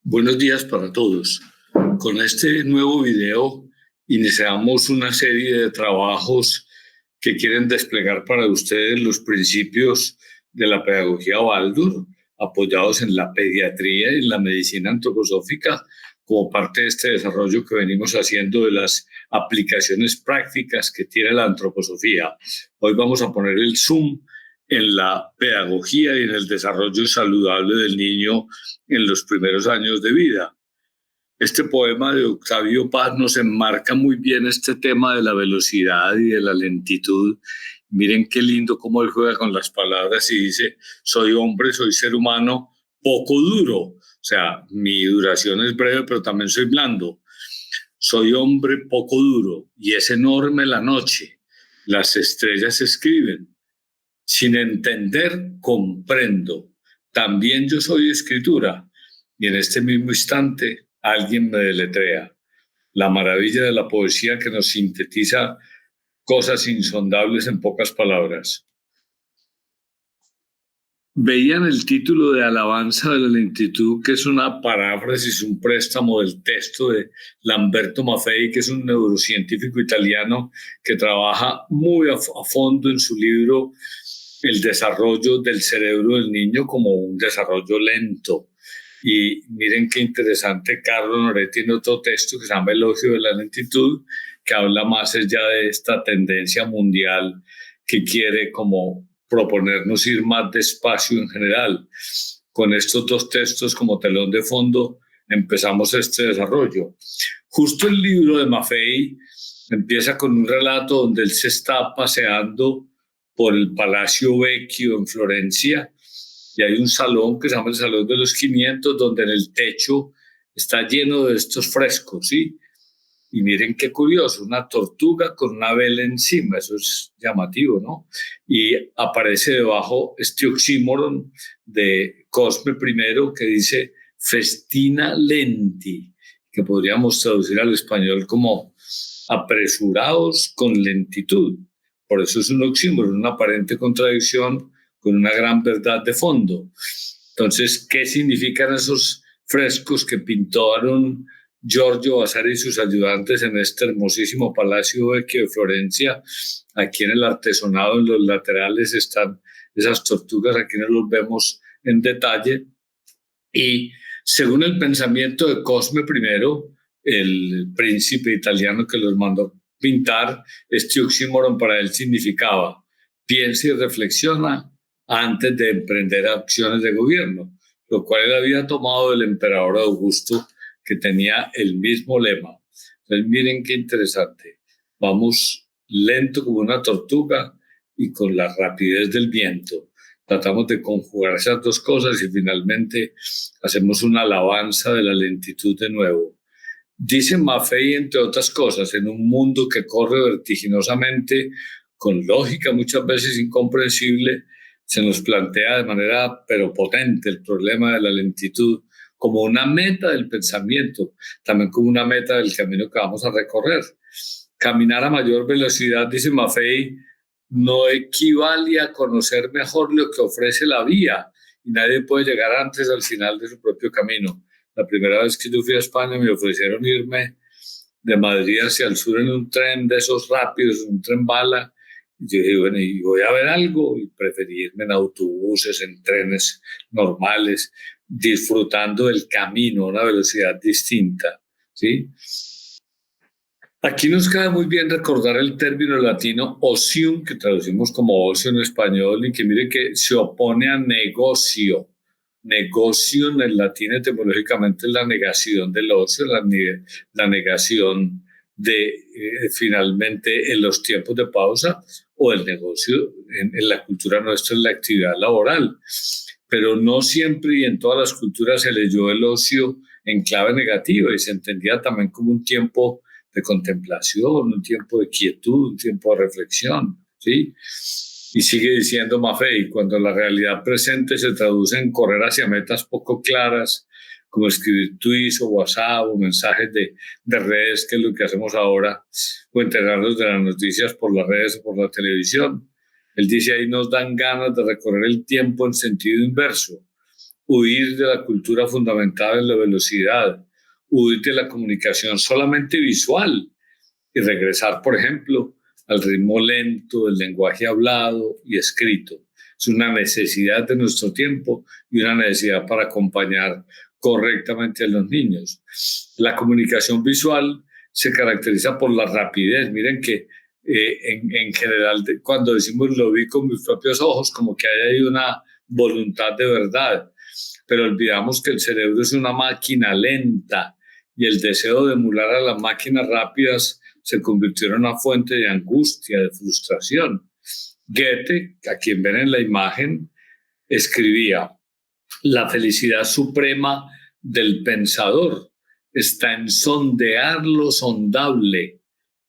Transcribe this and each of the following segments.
Buenos días para todos. Con este nuevo video iniciamos una serie de trabajos que quieren desplegar para ustedes los principios de la pedagogía Waldorf, apoyados en la pediatría y en la medicina antroposófica, como parte de este desarrollo que venimos haciendo de las aplicaciones prácticas que tiene la antroposofía. Hoy vamos a poner el zoom en la pedagogía y en el desarrollo saludable del niño en los primeros años de vida. Este poema de Octavio Paz nos enmarca muy bien este tema de la velocidad y de la lentitud. Miren qué lindo cómo él juega con las palabras y dice: soy hombre, soy ser humano, poco duro. O sea, mi duración es breve, pero también soy blando. Soy hombre poco duro y es enorme la noche. Las estrellas escriben. Sin entender, comprendo. También yo soy escritura. Y en este mismo instante, alguien me deletrea. La maravilla de la poesía que nos sintetiza cosas insondables en pocas palabras. Veían el título de Alabanza de la lentitud, que es una paráfrasis, un préstamo del texto de Lamberto Maffei, que es un neurocientífico italiano que trabaja muy a fondo en su libro el desarrollo del cerebro del niño como un desarrollo lento. Y miren qué interesante, Carlo Honoré tiene otro texto que se llama Elogio de la lentitud, que habla más allá de esta tendencia mundial que quiere como proponernos ir más despacio en general. Con estos dos textos como telón de fondo empezamos este desarrollo. Justo el libro de Maffei empieza con un relato donde él se está paseando por el Palacio Vecchio en Florencia, y hay un salón que se llama el Salón de los 500, donde en el techo está lleno de estos frescos, ¿sí? Y miren qué curioso, una tortuga con una vela encima, eso es llamativo, ¿no? Y aparece debajo este oxímoron de Cosme I que dice festina lenti, que podríamos traducir al español como apresurados con lentitud. Por eso es un oxímoron, una aparente contradicción con una gran verdad de fondo. Entonces, ¿qué significan esos frescos que pintaron Giorgio Vasari y sus ayudantes en este hermosísimo Palacio Vecchio de Florencia? Aquí en el artesonado, en los laterales, están esas tortugas, aquí no los vemos en detalle. Y según el pensamiento de Cosme I, el príncipe italiano que los mandó pintar, este oxímoron para él significaba: piensa y reflexiona antes de emprender acciones de gobierno, lo cual él había tomado del emperador Augusto, que tenía el mismo lema. Entonces, miren qué interesante. Vamos lento como una tortuga y con la rapidez del viento. Tratamos de conjugar esas dos cosas y finalmente hacemos una alabanza de la lentitud de nuevo. Dice Maffei, entre otras cosas, en un mundo que corre vertiginosamente, con lógica muchas veces incomprensible, se nos plantea de manera pero potente el problema de la lentitud como una meta del pensamiento, también como una meta del camino que vamos a recorrer. Caminar a mayor velocidad, dice Maffei, no equivale a conocer mejor lo que ofrece la vía, y nadie puede llegar antes al final de su propio camino. La primera vez que yo fui a España me ofrecieron irme de Madrid hacia el sur en un tren de esos rápidos, un tren bala. Y yo dije, bueno, y voy a ver algo, y preferí irme en autobuses, en trenes normales, disfrutando del camino a una velocidad distinta, ¿sí? Aquí nos cae muy bien recordar el término latino ocium, que traducimos como ocio en español, y que mire que se opone a negocio. Negocio en el latín etimológicamente es la negación del ocio, la negación de finalmente en los tiempos de pausa, o el negocio en la cultura nuestra es la actividad laboral. Pero no siempre y en todas las culturas se leyó el ocio en clave negativa y se entendía también como un tiempo de contemplación, un tiempo de quietud, un tiempo de reflexión, ¿sí? Y sigue diciendo Maffei, cuando la realidad presente se traduce en correr hacia metas poco claras, como escribir tweets o WhatsApp o mensajes de redes, que es lo que hacemos ahora, o enterarnos de las noticias por las redes o por la televisión. Él dice, ahí nos dan ganas de recorrer el tiempo en sentido inverso. huir de la cultura fundamentada en la velocidad, huir de la comunicación solamente visual y regresar, por ejemplo, al ritmo lento del lenguaje hablado y escrito. Es una necesidad de nuestro tiempo y una necesidad para acompañar correctamente a los niños. La comunicación visual se caracteriza por la rapidez. Miren que en general, cuando decimos lo vi con mis propios ojos, como que hay una voluntad de verdad, pero olvidamos que el cerebro es una máquina lenta y el deseo de emular a las máquinas rápidas se convirtió en una fuente de angustia, de frustración. Goethe, a quien ven en la imagen, escribía: la felicidad suprema del pensador está en sondear lo sondable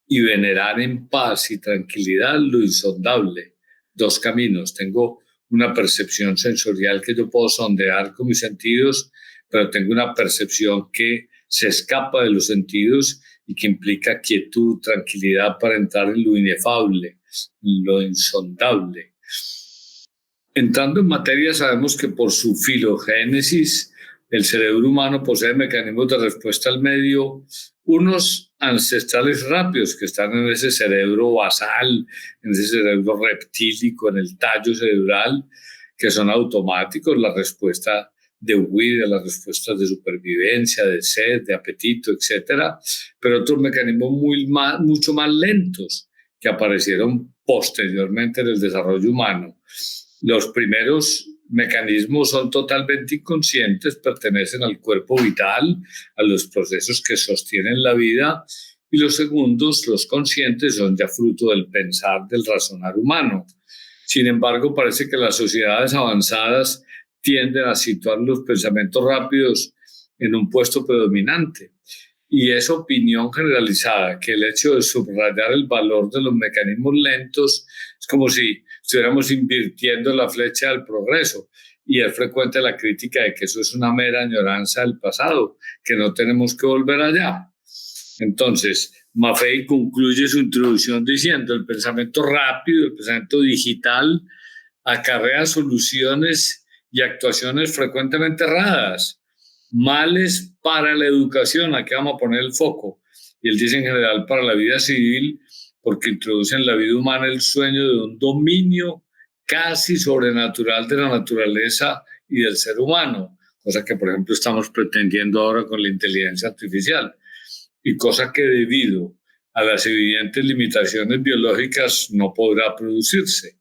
y venerar en paz y tranquilidad lo insondable. Dos caminos. Tengo una percepción sensorial que yo puedo sondear con mis sentidos, pero tengo una percepción que se escapa de los sentidos y que implica quietud, tranquilidad para entrar en lo inefable, en lo insondable. Entrando en materia, sabemos que por su filogénesis, el cerebro humano posee mecanismos de respuesta al medio, unos ancestrales rápidos que están en ese cerebro basal, en ese cerebro reptílico, en el tallo cerebral, que son automáticos, la respuesta de huida, las respuestas de supervivencia, de sed, de apetito, etcétera, pero otros mecanismos mucho más lentos que aparecieron posteriormente en el desarrollo humano. Los primeros mecanismos son totalmente inconscientes, pertenecen al cuerpo vital, a los procesos que sostienen la vida, y los segundos, los conscientes, son ya fruto del pensar, del razonar humano. Sin embargo, parece que las sociedades avanzadas tienden a situar los pensamientos rápidos en un puesto predominante. Y es opinión generalizada que el hecho de subrayar el valor de los mecanismos lentos es como si estuviéramos invirtiendo la flecha del progreso. Y es frecuente la crítica de que eso es una mera añoranza del pasado, que no tenemos que volver allá. Entonces, Maffei concluye su introducción diciendo: el pensamiento rápido, el pensamiento digital, acarrea soluciones y actuaciones frecuentemente erradas, males para la educación, aquí vamos a poner el foco, y él dice en general para la vida civil, porque introduce en la vida humana el sueño de un dominio casi sobrenatural de la naturaleza y del ser humano, cosa que por ejemplo estamos pretendiendo ahora con la inteligencia artificial, y cosa que debido a las evidentes limitaciones biológicas no podrá producirse.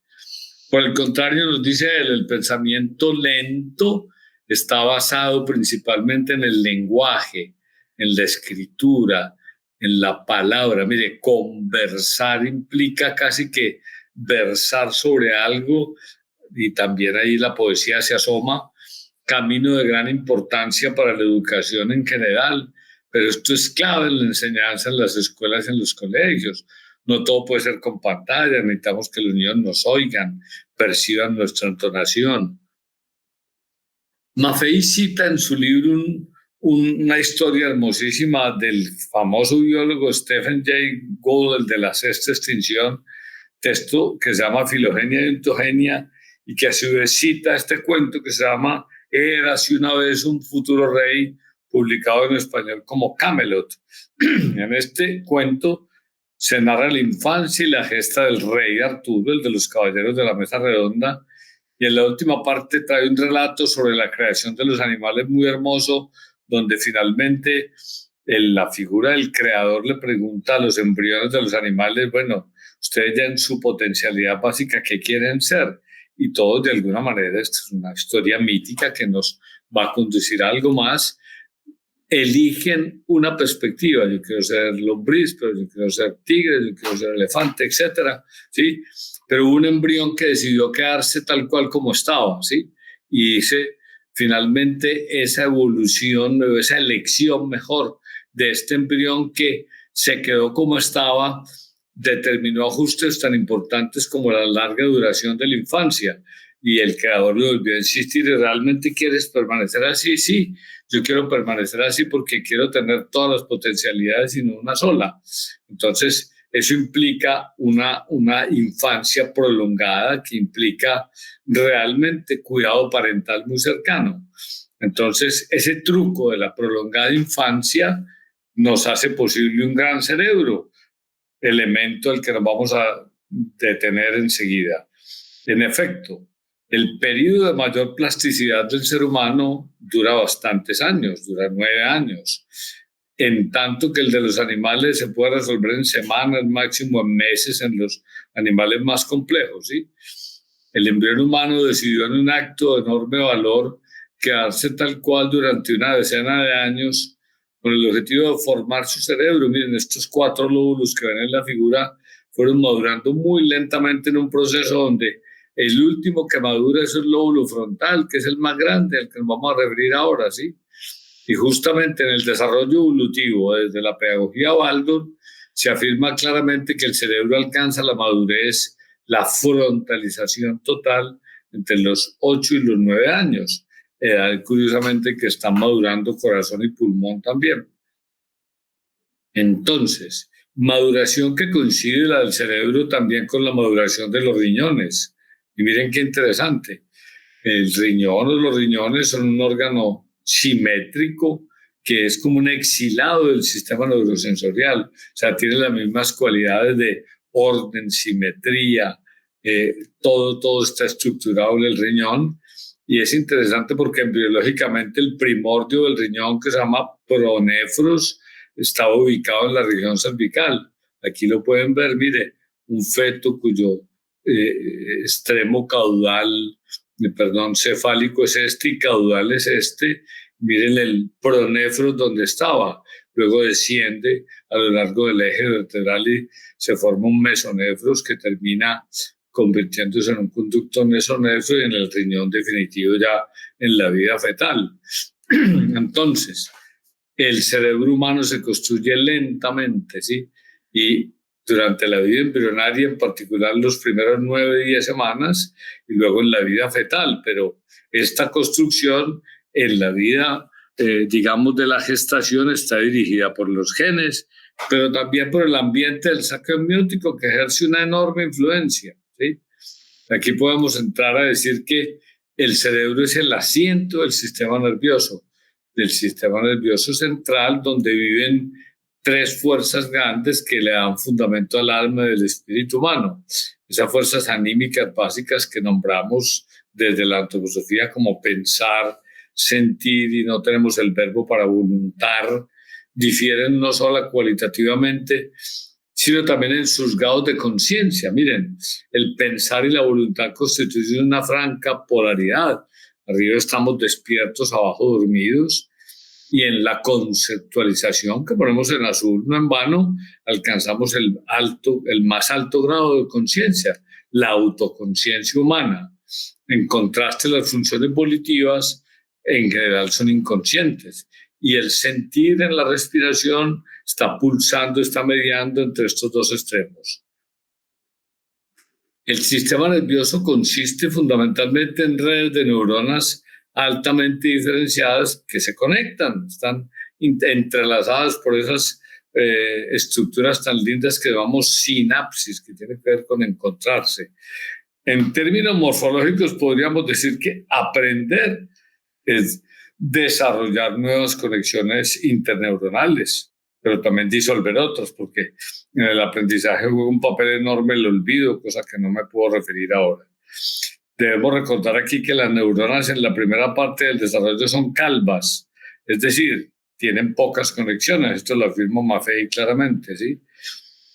Por el contrario, nos dice él, el pensamiento lento está basado principalmente en el lenguaje, en la escritura, en la palabra. Mire, conversar implica casi que versar sobre algo, y también ahí la poesía se asoma, camino de gran importancia para la educación en general, pero esto es clave en la enseñanza en las escuelas, en los colegios. No todo puede ser con pantalla, necesitamos que los niños nos oigan, perciban nuestra entonación. Maffei cita en su libro una historia hermosísima del famoso biólogo Stephen Jay Gould, el de la sexta extinción, texto que se llama Filogenia y Ontogenia, y que a su vez cita este cuento que se llama Érase una vez un futuro rey, publicado en español como Camelot. En este cuento se narra la infancia y la gesta del rey Arturo, el de los caballeros de la mesa redonda, y en la última parte trae un relato sobre la creación de los animales muy hermoso, donde finalmente la figura del creador le pregunta a los embriones de los animales: bueno, ustedes ya en su potencialidad básica, ¿qué quieren ser? Y todos, de alguna manera, esto es una historia mítica que nos va a conducir a algo más, eligen una perspectiva. Yo quiero ser lombriz, pero yo quiero ser tigre, yo quiero ser elefante, etcétera, ¿sí? Pero hubo un embrión que decidió quedarse tal cual como estaba, ¿sí? Y dice, finalmente, esa evolución, esa elección mejor de este embrión que se quedó como estaba, determinó ajustes tan importantes como la larga duración de la infancia. Y el creador le volvió a insistir: ¿realmente quieres permanecer así? Sí, yo quiero permanecer así porque quiero tener todas las potencialidades y no una sola. Entonces, eso implica una infancia prolongada que implica realmente cuidado parental muy cercano. Entonces, ese truco de la prolongada infancia nos hace posible un gran cerebro, elemento al que nos vamos a detener enseguida. En efecto, el periodo de mayor plasticidad del ser humano dura bastantes años, dura 9 años, en tanto que el de los animales se puede resolver en semanas, máximo en meses en los animales más complejos, ¿sí? El embrión humano decidió en un acto de enorme valor quedarse tal cual durante una decena de años con el objetivo de formar su cerebro. Miren, estos 4 lóbulos que ven en la figura fueron madurando muy lentamente en un proceso donde el último que madura es el lóbulo frontal, que es el más grande, al que nos vamos a referir ahora, ¿sí? Y justamente en el desarrollo evolutivo, desde la pedagogía Waldorf, se afirma claramente que el cerebro alcanza la madurez, la frontalización total entre los 8 y los 9 años, edad curiosamente que están madurando corazón y pulmón también. Entonces, maduración que coincide la del cerebro también con la maduración de los riñones. Y miren qué interesante. El riñón o los riñones son un órgano simétrico que es como un exilado del sistema neurosensorial. O sea, tiene las mismas cualidades de orden, simetría, todo está estructurado en el riñón. Y es interesante porque biológicamente el primordio del riñón, que se llama pronéfros, estaba ubicado en la región cervical. Aquí lo pueden ver, mire, un feto cuyo extremo caudal, cefálico es este y caudal es este. Miren el pronéfros donde estaba. Luego desciende a lo largo del eje vertebral y se forma un mesonéfros que termina convirtiéndose en un conducto mesonéfro y en el riñón definitivo ya en la vida fetal. Entonces, el cerebro humano se construye lentamente, ¿sí? Y durante la vida embrionaria, en particular los primeros 9, 10 semanas, y luego en la vida fetal. Pero esta construcción en la vida, digamos, de la gestación está dirigida por los genes, pero también por el ambiente del saco amniótico, que ejerce una enorme influencia, ¿sí? Aquí podemos entrar a decir que el cerebro es el asiento del sistema nervioso central, donde viven 3 fuerzas grandes que le dan fundamento al alma del espíritu humano. Esas fuerzas anímicas básicas que nombramos desde la antroposofía como pensar, sentir, y no tenemos el verbo para voluntar, difieren no solo cualitativamente, sino también en sus grados de conciencia. Miren, el pensar y la voluntad constituyen una franca polaridad. Arriba estamos despiertos, abajo dormidos, y en la conceptualización que ponemos en azul, no en vano, alcanzamos el más alto grado de conciencia, la autoconciencia humana. En contraste, las funciones volitivas en general son inconscientes, y el sentir en la respiración está pulsando, está mediando entre estos 2 extremos. El sistema nervioso consiste fundamentalmente en redes de neuronas altamente diferenciadas que se conectan, están entrelazadas por esas estructuras tan lindas que llamamos sinapsis, que tienen que ver con encontrarse. En términos morfológicos podríamos decir que aprender es desarrollar nuevas conexiones interneuronales, pero también disolver otras, porque en el aprendizaje juega un papel enorme el olvido, cosa que no me puedo referir ahora. Debemos recordar aquí que las neuronas en la primera parte del desarrollo son calvas, es decir, tienen pocas conexiones, esto lo afirma Maffei claramente, ¿sí?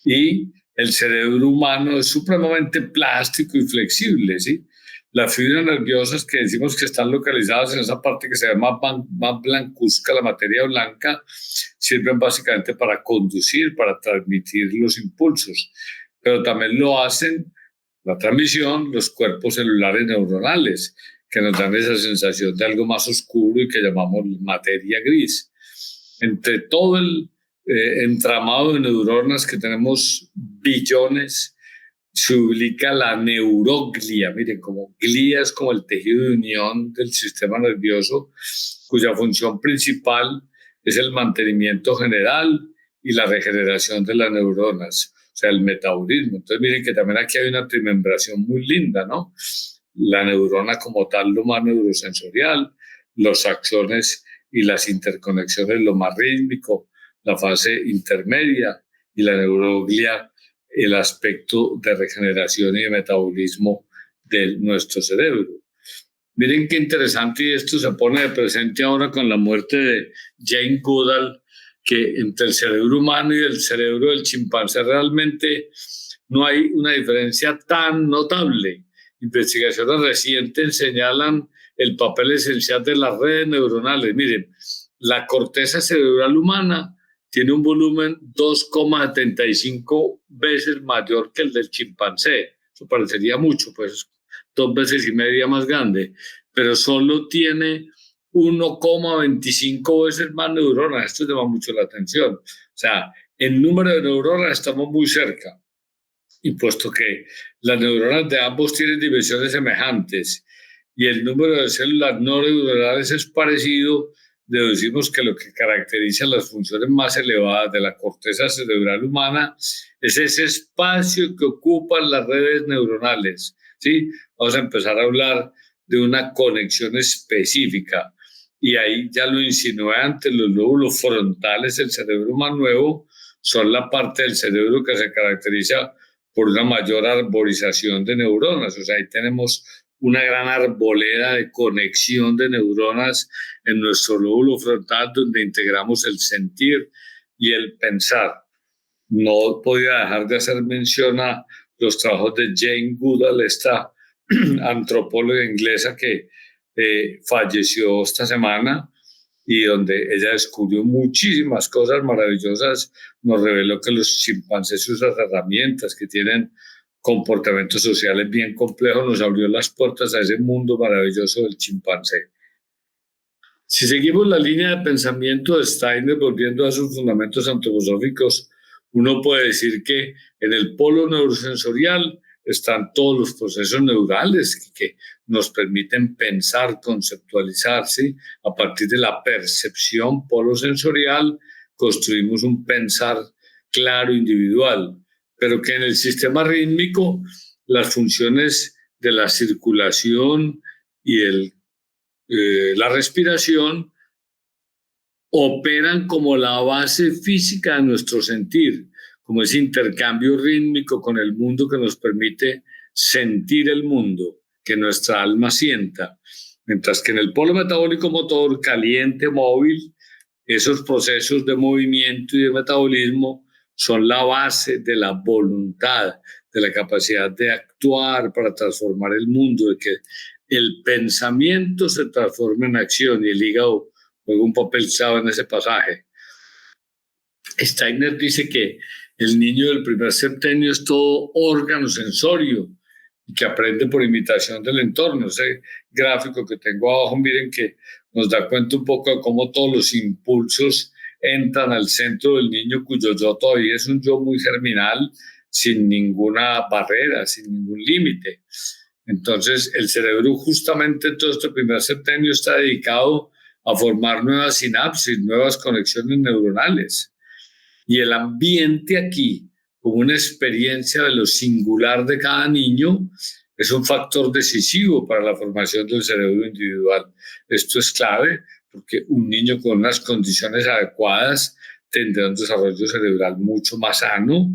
Y el cerebro humano es supremamente plástico y flexible, ¿sí? Las fibras nerviosas que decimos que están localizadas en esa parte que se llama más blancuzca, la materia blanca, sirven básicamente para conducir, para transmitir los impulsos, pero también lo hacen la transmisión, los cuerpos celulares neuronales, que nos dan esa sensación de algo más oscuro y que llamamos materia gris. Entre todo el entramado de neuronas, que tenemos billones, se ubica la neuroglia. Miren, como glía es como el tejido de unión del sistema nervioso, cuya función principal es el mantenimiento general y la regeneración de las neuronas. sea, el metabolismo. Entonces miren que también aquí hay una trimembración muy linda, ¿no? La neurona como tal, lo más neurosensorial, los axones y las interconexiones, lo más rítmico, la fase intermedia, y la neuroglia, el aspecto de regeneración y de metabolismo de nuestro cerebro. Miren qué interesante, y esto se pone de presente ahora con la muerte de Jane Goodall, que entre el cerebro humano y el cerebro del chimpancé realmente no hay una diferencia tan notable. Investigaciones recientes señalan el papel esencial de las redes neuronales. Miren, la corteza cerebral humana tiene un volumen 2,75 veces mayor que el del chimpancé. Eso parecería mucho, pues 2,5 veces más grande, pero solo tiene 1,25 veces más neuronas. Esto llama mucho la atención. O sea, en número de neuronas estamos muy cerca. Y puesto que las neuronas de ambos tienen dimensiones semejantes y el número de células no neuronales es parecido, deducimos que lo que caracteriza las funciones más elevadas de la corteza cerebral humana es ese espacio que ocupan las redes neuronales, ¿sí? Vamos a empezar a hablar de una conexión específica. Y ahí ya lo insinué antes, los lóbulos frontales del cerebro más nuevo son la parte del cerebro que se caracteriza por una mayor arborización de neuronas. O sea, ahí tenemos una gran arboleda de conexión de neuronas en nuestro lóbulo frontal, donde integramos el sentir y el pensar. No podía dejar de hacer mención a los trabajos de Jane Goodall, esta antropóloga inglesa que falleció esta semana, y donde ella descubrió muchísimas cosas maravillosas. Nos reveló que los chimpancés usan herramientas que tienen comportamientos sociales bien complejos. Nos abrió las puertas a ese mundo maravilloso del chimpancé. Si seguimos la línea de pensamiento de Steiner, volviendo a sus fundamentos antroposóficos, uno puede decir que en el polo neurosensorial están todos los procesos neurales que nos permiten pensar, conceptualizar, ¿sí? A partir de la percepción polo sensorial, construimos un pensar claro individual, pero que en el sistema rítmico las funciones de la circulación y la respiración operan como la base física de nuestro sentir, como ese intercambio rítmico con el mundo que nos permite sentir el mundo, que nuestra alma sienta. Mientras que en el polo metabólico motor, caliente, móvil, esos procesos de movimiento y de metabolismo son la base de la voluntad, de la capacidad de actuar para transformar el mundo, de que el pensamiento se transforme en acción, y el hígado juega un papel clave en ese pasaje. Steiner dice que el niño del primer septenio es todo órgano sensorio y que aprende por imitación del entorno. Ese gráfico que tengo abajo, miren, que nos da cuenta un poco de cómo todos los impulsos entran al centro del niño, cuyo yo todavía es un yo muy germinal, sin ninguna barrera, sin ningún límite. Entonces, el cerebro justamente en todo este primer septenio está dedicado a formar nuevas sinapsis, nuevas conexiones neuronales. Y el ambiente aquí, como una experiencia de lo singular de cada niño, es un factor decisivo para la formación del cerebro individual. Esto es clave porque un niño con unas condiciones adecuadas tendrá un desarrollo cerebral mucho más sano,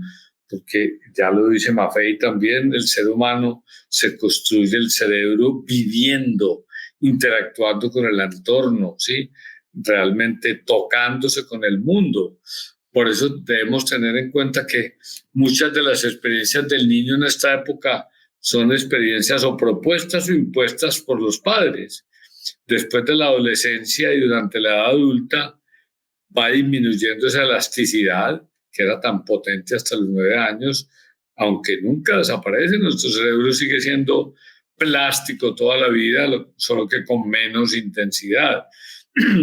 porque ya lo dice Maffei también, el ser humano se construye el cerebro viviendo, interactuando con el entorno, ¿sí? Realmente tocándose con el mundo. Por eso debemos tener en cuenta que muchas de las experiencias del niño en esta época son experiencias o propuestas o impuestas por los padres. Después de la adolescencia y durante la edad adulta va disminuyendo esa elasticidad que era tan potente hasta los 9 años, aunque nunca desaparece. Nuestro cerebro sigue siendo plástico toda la vida, solo que con menos intensidad.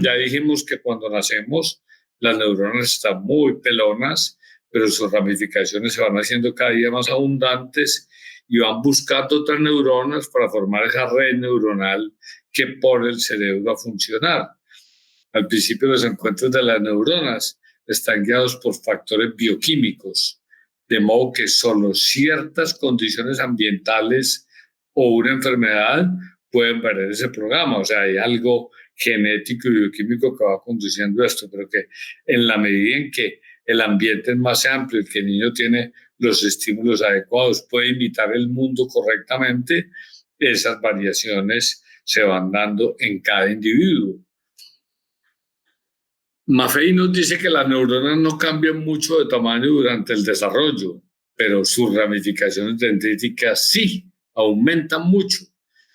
Ya dijimos que cuando nacemos las neuronas están muy pelonas, pero sus ramificaciones se van haciendo cada día más abundantes y van buscando otras neuronas para formar esa red neuronal que pone el cerebro a funcionar. Al principio, los encuentros de las neuronas están guiados por factores bioquímicos, de modo que solo ciertas condiciones ambientales o una enfermedad pueden perder ese programa. O sea, hay algo genético y bioquímico que va conduciendo esto, pero que en la medida en que el ambiente es más amplio y que el niño tiene los estímulos adecuados, puede imitar el mundo correctamente, esas variaciones se van dando en cada individuo. Maffei nos dice que las neuronas no cambian mucho de tamaño durante el desarrollo, pero sus ramificaciones dendríticas sí aumentan mucho.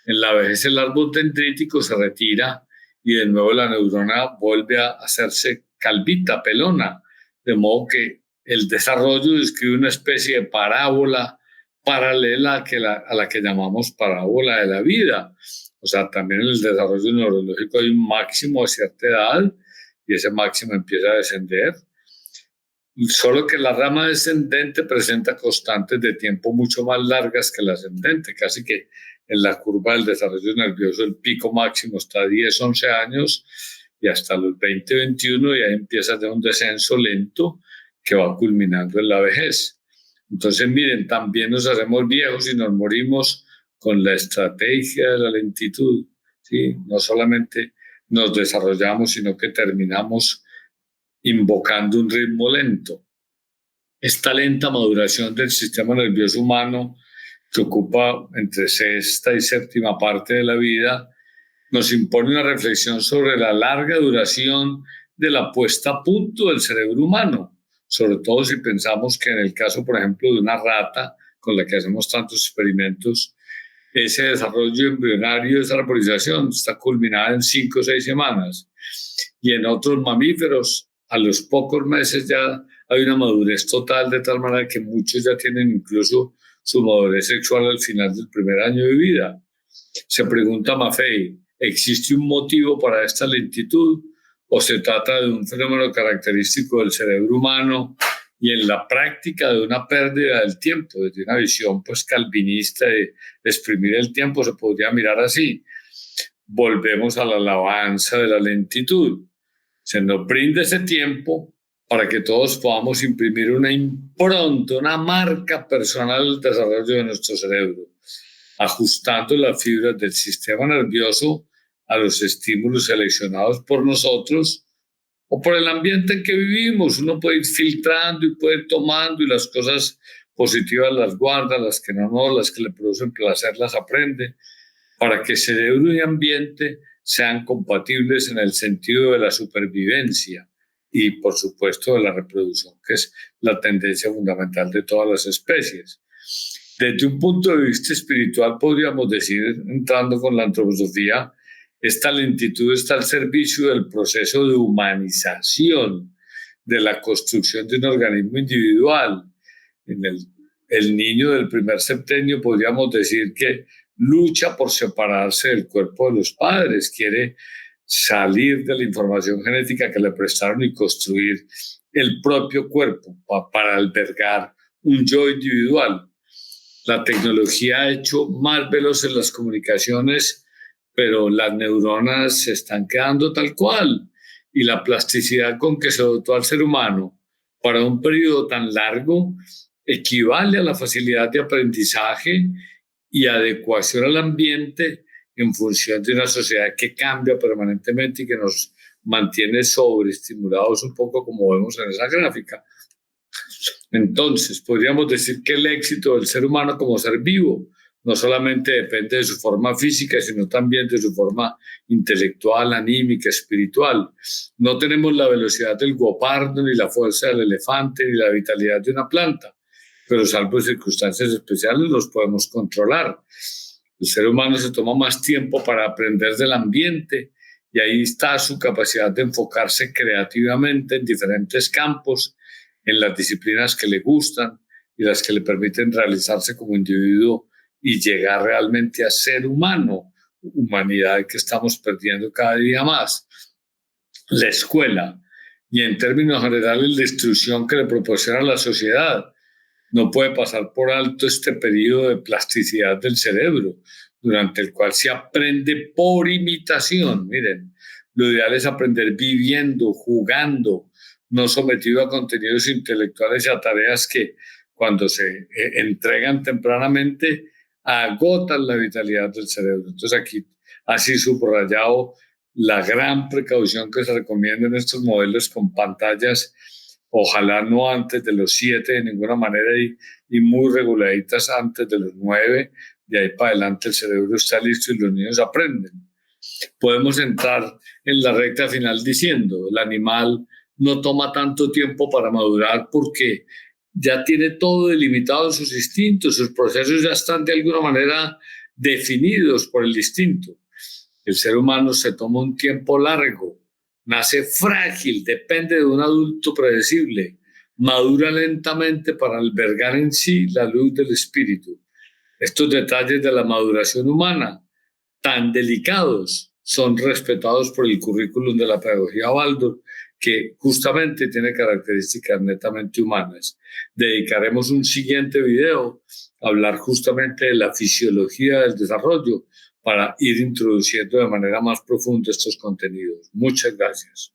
En la vejez el árbol dendrítico se retira y de nuevo la neurona vuelve a hacerse calvita, pelona, de modo que el desarrollo describe una especie de parábola paralela a la que llamamos parábola de la vida. O sea, también en el desarrollo neurológico hay un máximo a cierta edad y ese máximo empieza a descender. Solo que la rama descendente presenta constantes de tiempo mucho más largas que la ascendente, casi que en la curva del desarrollo nervioso el pico máximo está a 10, 11 años y hasta los 20, 21 y ahí empieza de un descenso lento que va culminando en la vejez. Entonces, miren, también nos hacemos viejos y nos morimos con la estrategia de la lentitud, ¿sí? No solamente nos desarrollamos, sino que terminamos invocando un ritmo lento. Esta lenta maduración del sistema nervioso humano, que ocupa entre sexta y séptima parte de la vida, nos impone una reflexión sobre la larga duración de la puesta a punto del cerebro humano, sobre todo si pensamos que en el caso, por ejemplo, de una rata con la que hacemos tantos experimentos, ese desarrollo embrionario, esa arborización está culminada en 5 o 6 semanas. Y en otros mamíferos, a los pocos meses ya hay una madurez total, de tal manera que muchos ya tienen incluso su madurez sexual al final del primer año de vida. Se pregunta Maffei, ¿existe un motivo para esta lentitud o se trata de un fenómeno característico del cerebro humano y en la práctica de una pérdida del tiempo? Desde una visión pues calvinista de exprimir el tiempo se podría mirar así. Volvemos a la alabanza de la lentitud. Se nos brinda ese tiempo para que todos podamos imprimir una impronta, una marca personal del desarrollo de nuestro cerebro, ajustando las fibras del sistema nervioso a los estímulos seleccionados por nosotros o por el ambiente en que vivimos. Uno puede ir filtrando y puede ir tomando y las cosas positivas las guarda, las que no, las que le producen placer las aprende, para que cerebro y ambiente sean compatibles en el sentido de la supervivencia y, por supuesto, de la reproducción, que es la tendencia fundamental de todas las especies. Desde un punto de vista espiritual, podríamos decir, entrando con la antroposofía, esta lentitud está al servicio del proceso de humanización, de la construcción de un organismo individual. En el niño del primer septenio podríamos decir que lucha por separarse del cuerpo de los padres, quiere salir de la información genética que le prestaron y construir el propio cuerpo para albergar un yo individual. La tecnología ha hecho más veloces las comunicaciones, pero las neuronas se están quedando tal cual y la plasticidad con que se dotó al ser humano para un periodo tan largo equivale a la facilidad de aprendizaje y adecuación al ambiente en función de una sociedad que cambia permanentemente y que nos mantiene sobreestimulados un poco como vemos en esa gráfica. Entonces, podríamos decir que el éxito del ser humano como ser vivo no solamente depende de su forma física, sino también de su forma intelectual, anímica, espiritual. No tenemos la velocidad del guepardo, ni la fuerza del elefante, ni la vitalidad de una planta, pero salvo circunstancias especiales los podemos controlar. El ser humano se toma más tiempo para aprender del ambiente y ahí está su capacidad de enfocarse creativamente en diferentes campos, en las disciplinas que le gustan y las que le permiten realizarse como individuo y llegar realmente a ser humano, humanidad que estamos perdiendo cada día más. La escuela y en términos generales la instrucción que le proporciona la sociedad no puede pasar por alto este periodo de plasticidad del cerebro, durante el cual se aprende por imitación. Miren, lo ideal es aprender viviendo, jugando, no sometido a contenidos intelectuales y a tareas que cuando se entregan tempranamente, agotan la vitalidad del cerebro. Entonces aquí, así subrayado, la gran precaución que se recomienda en estos modelos con pantallas, ojalá no antes de los 7 de ninguna manera y muy reguladitas antes de los 9. De ahí para adelante el cerebro está listo y los niños aprenden. Podemos entrar en la recta final diciendo, el animal no toma tanto tiempo para madurar porque ya tiene todo delimitado en sus instintos, sus procesos ya están de alguna manera definidos por el instinto. El ser humano se toma un tiempo largo, nace frágil, depende de un adulto predecible, madura lentamente para albergar en sí la luz del espíritu. Estos detalles de la maduración humana, tan delicados, son respetados por el currículum de la pedagogía Waldorf, que justamente tiene características netamente humanas. Dedicaremos un siguiente video a hablar justamente de la fisiología del desarrollo para ir introduciendo de manera más profunda estos contenidos. Muchas gracias.